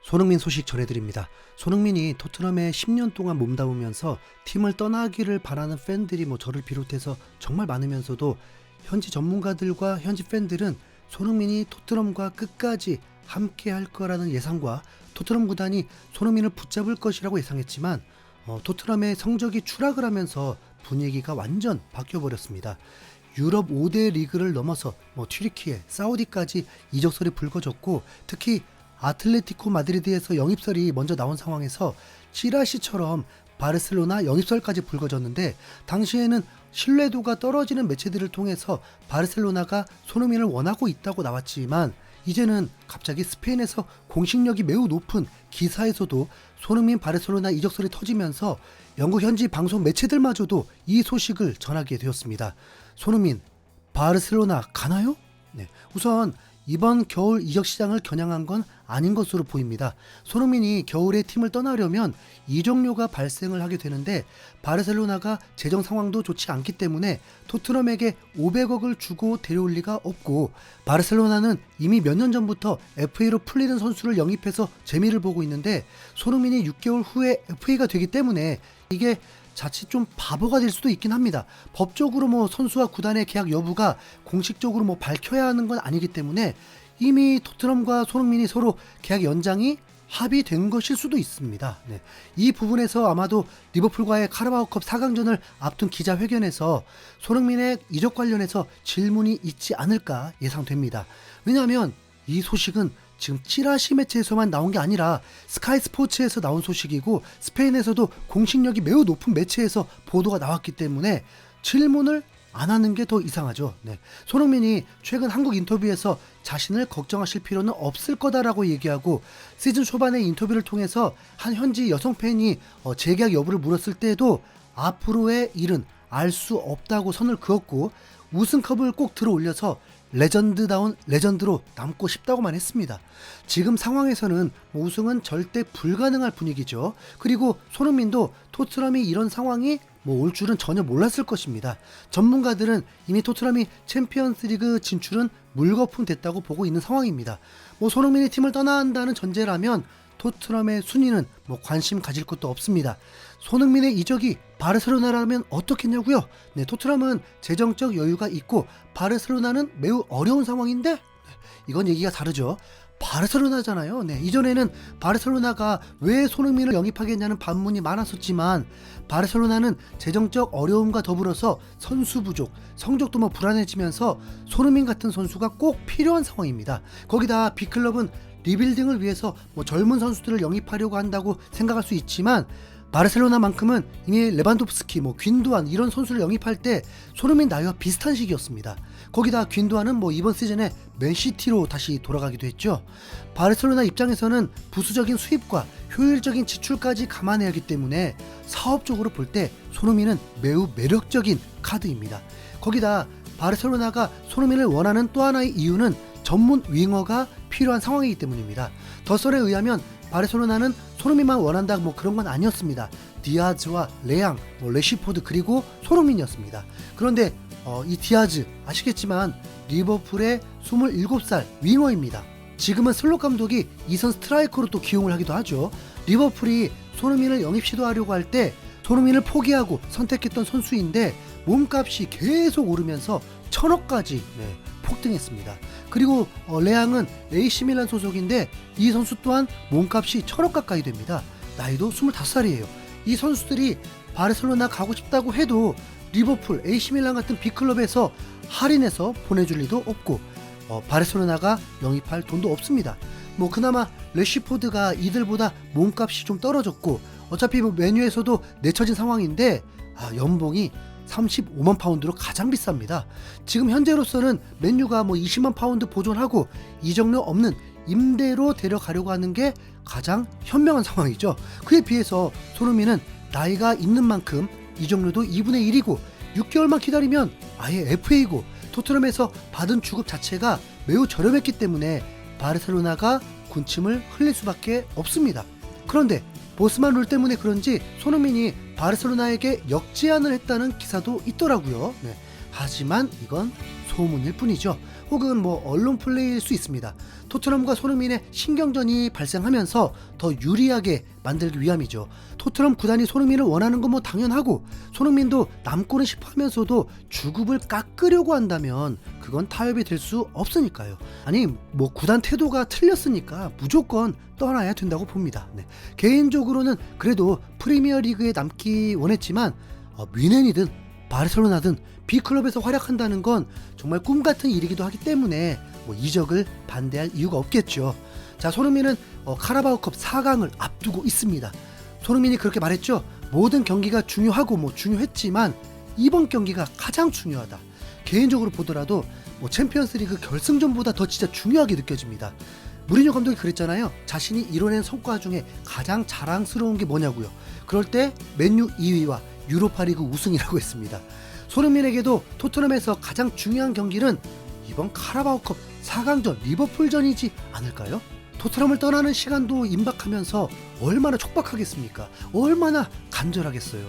손흥민 소식 전해드립니다. 손흥민이 토트넘에 10년 동안 몸담으면서 팀을 떠나기를 바라는 팬들이 저를 비롯해서 정말 많으면서도 현지 전문가들과 현지 팬들은 손흥민이 토트넘과 끝까지 함께 할 거라는 예상과 토트넘 구단이 손흥민을 붙잡을 것이라고 예상했지만 토트넘의 성적이 추락을 하면서 분위기가 완전 바뀌어버렸습니다. 유럽 5대 리그를 넘어서 튀르키예, 사우디까지 이적설이 불거졌고, 특히 아틀레티코 마드리드에서 영입설이 먼저 나온 상황에서 찌라시처럼 바르셀로나 영입설까지 불거졌는데, 당시에는 신뢰도가 떨어지는 매체들을 통해서 바르셀로나가 손흥민을 원하고 있다고 나왔지만, 이제는 갑자기 스페인에서 공식력이 매우 높은 기사에서도 손흥민 바르셀로나 이적설이 터지면서 영국 현지 방송 매체들마저도 이 소식을 전하게 되었습니다. 손흥민 바르셀로나 가나요? 네, 우선 이번 겨울 이적 시장을 겨냥한 건 아닌 것으로 보입니다. 손흥민이 겨울에 팀을 떠나려면 이적료가 발생을 하게 되는데, 바르셀로나가 재정 상황도 좋지 않기 때문에 토트넘에게 500억을 주고 데려올 리가 없고, 바르셀로나는 이미 몇 년 전부터 FA로 풀리는 선수를 영입해서 재미를 보고 있는데, 손흥민이 6개월 후에 FA가 되기 때문에 이게 자칫 좀 바보가 될 수도 있긴 합니다. 법적으로 선수와 구단의 계약 여부가 공식적으로 밝혀야 하는 건 아니기 때문에 이미 토트넘과 손흥민이 서로 계약 연장이 합의된 것일 수도 있습니다. 네. 이 부분에서 아마도 리버풀과의 카라바오컵 4강전을 앞둔 기자회견에서 손흥민의 이적 관련해서 질문이 있지 않을까 예상됩니다. 왜냐하면 이 소식은 지금 찌라시 매체에서만 나온 게 아니라 스카이 스포츠에서 나온 소식이고, 스페인에서도 공식력이 매우 높은 매체에서 보도가 나왔기 때문에 질문을 안 하는 게 더 이상하죠. 네. 손흥민이 최근 한국 인터뷰에서 자신을 걱정하실 필요는 없을 거다라고 얘기하고, 시즌 초반의 인터뷰를 통해서 한 현지 여성 팬이 재계약 여부를 물었을 때에도 앞으로의 일은 알 수 없다고 선을 그었고, 우승컵을 꼭 들어 올려서 레전드다운 레전드로 남고 싶다고만 했습니다. 지금 상황에서는 우승은 절대 불가능할 분위기죠. 그리고 손흥민도 토트넘이 이런 상황이 올 줄은 전혀 몰랐을 것입니다. 전문가들은 이미 토트넘이 챔피언스리그 진출은 물거품 됐다고 보고 있는 상황입니다. 손흥민이 팀을 떠나야 한다는 전제라면 토트넘의 순위는 관심 가질 것도 없습니다. 손흥민의 이적이 바르셀로나라면 어떻겠냐고요? 네, 토트넘은 재정적 여유가 있고 바르셀로나는 매우 어려운 상황인데, 이건 얘기가 다르죠. 바르셀로나잖아요. 네, 이전에는 바르셀로나가 왜 손흥민을 영입하겠냐는 반문이 많았었지만, 바르셀로나는 재정적 어려움과 더불어서 선수 부족, 성적도 불안해지면서 손흥민 같은 선수가 꼭 필요한 상황입니다. 거기다 B클럽은 리빌딩을 위해서 젊은 선수들을 영입하려고 한다고 생각할 수 있지만, 바르셀로나만큼은 이미 레반도프스키, 귄도안 이런 선수를 영입할 때 손흥민 나이와 비슷한 시기였습니다. 거기다 귄도안은 이번 시즌에 맨시티로 다시 돌아가기도 했죠. 바르셀로나 입장에서는 부수적인 수입과 효율적인 지출까지 감안해야 하기 때문에 사업적으로 볼 때 손흥민은 매우 매력적인 카드입니다. 거기다 바르셀로나가 손흥민을 원하는 또 하나의 이유는 전문 윙어가 필요한 상황이기 때문입니다. 더설에 의하면 바르셀로나는 손흥민만 원한다 그런 건 아니었습니다. 디아즈와 레앙, 레시포드 그리고 손흥민이었습니다. 그런데 이 디아즈 아시겠지만 리버풀의 27살 윙어입니다. 지금은 슬롯 감독이 이선 스트라이커로 또 기용을 하기도 하죠. 리버풀이 손흥민을 영입 시도하려고 할 때 손흥민을 포기하고 선택했던 선수인데, 몸값이 계속 오르면서 1000억까지 폭등했습니다. 그리고 레앙은 AC밀란 소속인데 이 선수 또한 몸값이 1000억 가까이 됩니다. 나이도 25살이에요. 이 선수들이 바르셀로나 가고 싶다고 해도 리버풀, AC밀란 같은 B클럽에서 할인해서 보내줄 리도 없고, 바르셀로나가 영입할 돈도 없습니다. 그나마 레시포드가 이들보다 몸값이 좀 떨어졌고, 어차피 메뉴에서도 내쳐진 상황인데 연봉이 35만 파운드로 가장 비쌉니다. 지금 현재로서는 맨유가 20만 파운드 보존하고 이적료 없는 임대로 데려가려고 하는 게 가장 현명한 상황이죠. 그에 비해서 손흥민은 나이가 있는 만큼 이적료도 2분의 1이고 6개월만 기다리면 아예 FA고, 토트넘에서 받은 주급 자체가 매우 저렴했기 때문에 바르셀로나가 군침을 흘릴 수밖에 없습니다. 그런데 보스만 룰 때문에 그런지 손흥민이 바르셀로나에게 역제안을 했다는 기사도 있더라고요. 네. 하지만 이건 소문일 뿐이죠. 혹은 뭐 언론 플레이일 수 있습니다. 토트넘과 손흥민의 신경전이 발생하면서 더 유리하게 만들기 위함이죠. 토트넘 구단이 손흥민을 원하는 건 뭐 당연하고, 손흥민도 남고는 싶어 하면서도 주급을 깎으려고 한다면 그건 타협이 될 수 없으니까요. 아니 뭐 구단 태도가 틀렸으니까 무조건 떠나야 된다고 봅니다. 네. 개인적으로는 그래도 프리미어리그에 남기 원했지만 뮌헨이든 바르셀로나든 B클럽에서 활약한다는 건 정말 꿈같은 일이기도 하기 때문에 뭐 이적을 반대할 이유가 없겠죠. 자, 손흥민은 카라바오컵 4강을 앞두고 있습니다. 손흥민이 그렇게 말했죠. 모든 경기가 중요하고 뭐 중요했지만 이번 경기가 가장 중요하다. 개인적으로 보더라도 뭐 챔피언스리그 결승전보다 더 진짜 중요하게 느껴집니다. 무리뉴 감독이 그랬잖아요. 자신이 이뤄낸 성과 중에 가장 자랑스러운 게 뭐냐고요. 그럴 때 맨유 2위와 유로파리그 우승이라고 했습니다. 손흥민에게도 토트넘에서 가장 중요한 경기는 이번 카라바오컵 4강전 리버풀전이지 않을까요? 토트넘을 떠나는 시간도 임박하면서 얼마나 촉박하겠습니까? 얼마나 간절하겠어요.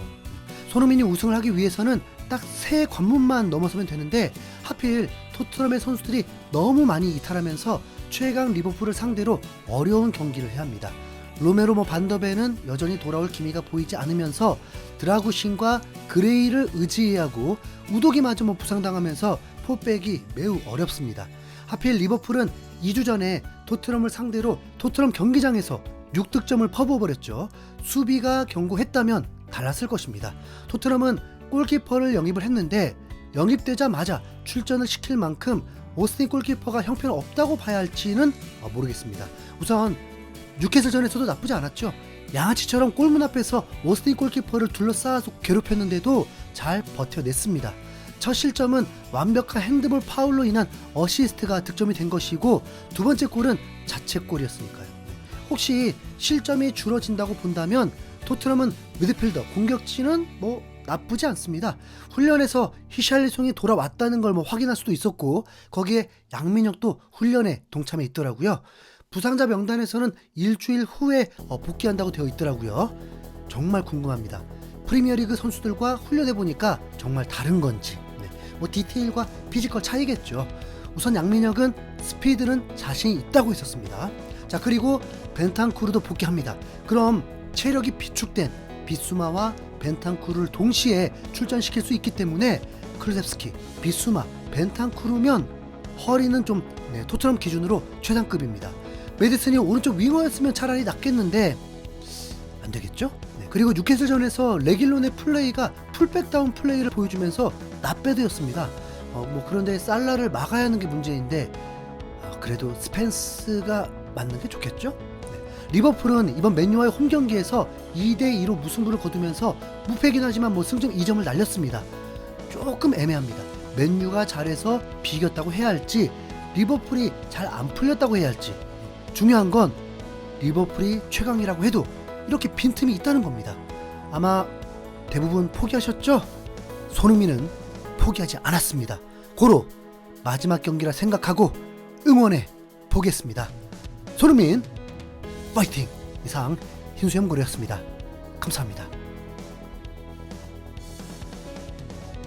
손흥민이 우승을 하기 위해서는 딱 세 관문만 넘어서면 되는데 하필 토트넘의 선수들이 너무 많이 이탈하면서 최강 리버풀을 상대로 어려운 경기를 해야 합니다. 로메로 반더벤은 여전히 돌아올 기미가 보이지 않으면서 드라구신과 그레이를 의지해야 하고, 우도기마저 부상당하면서 포백이 매우 어렵습니다. 하필 리버풀은 2주 전에 토트넘을 상대로 토트넘 경기장에서 6득점을 퍼부어버렸죠. 수비가 견고했다면 달랐을 것입니다. 토트넘은 골키퍼를 영입을 했는데 영입되자마자 출전을 시킬 만큼 오스틴 골키퍼가 형편없다고 봐야 할지는 모르겠습니다. 우선 뉴캐슬전에서도 나쁘지 않았죠. 양아치처럼 골문 앞에서 오스틴 골키퍼를 둘러싸아서 괴롭혔는데도 잘 버텨냈습니다. 첫 실점은 완벽한 핸드볼 파울로 인한 어시스트가 득점이 된 것이고, 두 번째 골은 자책골이었으니까요. 혹시 실점이 줄어진다고 본다면 토트넘은 미드필더 공격진은 뭐 나쁘지 않습니다. 훈련에서 히샬리송이 돌아왔다는 걸 확인할 수도 있었고, 거기에 양민혁도 훈련에 동참해 있더라고요. 부상자 명단에서는 일주일 후에 복귀한다고 되어 있더라고요. 정말 궁금합니다. 프리미어리그 선수들과 훈련해보니까 정말 다른 건지. 뭐 디테일과 피지컬 차이겠죠. 우선 양민혁은 스피드는 자신이 있다고 했었습니다. 자, 그리고 벤탄쿠르도 복귀합니다. 그럼 체력이 비축된 비수마와 벤탄쿠르를 동시에 출전시킬 수 있기 때문에 클루셉스키, 비수마, 벤탄쿠르면 허리는 좀 토트넘 기준으로 최상급입니다. 메디슨이 오른쪽 윙어였으면 차라리 낫겠는데 안 되겠죠? 그리고 뉴캐슬전에서 레길론의 플레이가 풀백다운 플레이를 보여주면서 나배드였습니다. 그런데 살라를 막아야 하는 게 문제인데 그래도 스펜스가 맞는 게 좋겠죠? 리버풀은 이번 맨유와의 홈경기에서 2대2로 무승부를 거두면서 무패긴 하지만 승점 2점을 날렸습니다. 조금 애매합니다. 맨유가 잘해서 비겼다고 해야 할지, 리버풀이 잘 안 풀렸다고 해야 할지. 중요한 건 리버풀이 최강이라고 해도 이렇게 빈틈이 있다는 겁니다. 아마 대부분 포기하셨죠? 손흥민은 포기하지 않았습니다. 고로 마지막 경기라 생각하고 응원해 보겠습니다. 손흥민 파이팅! 이상 흰수염고래였습니다. 감사합니다.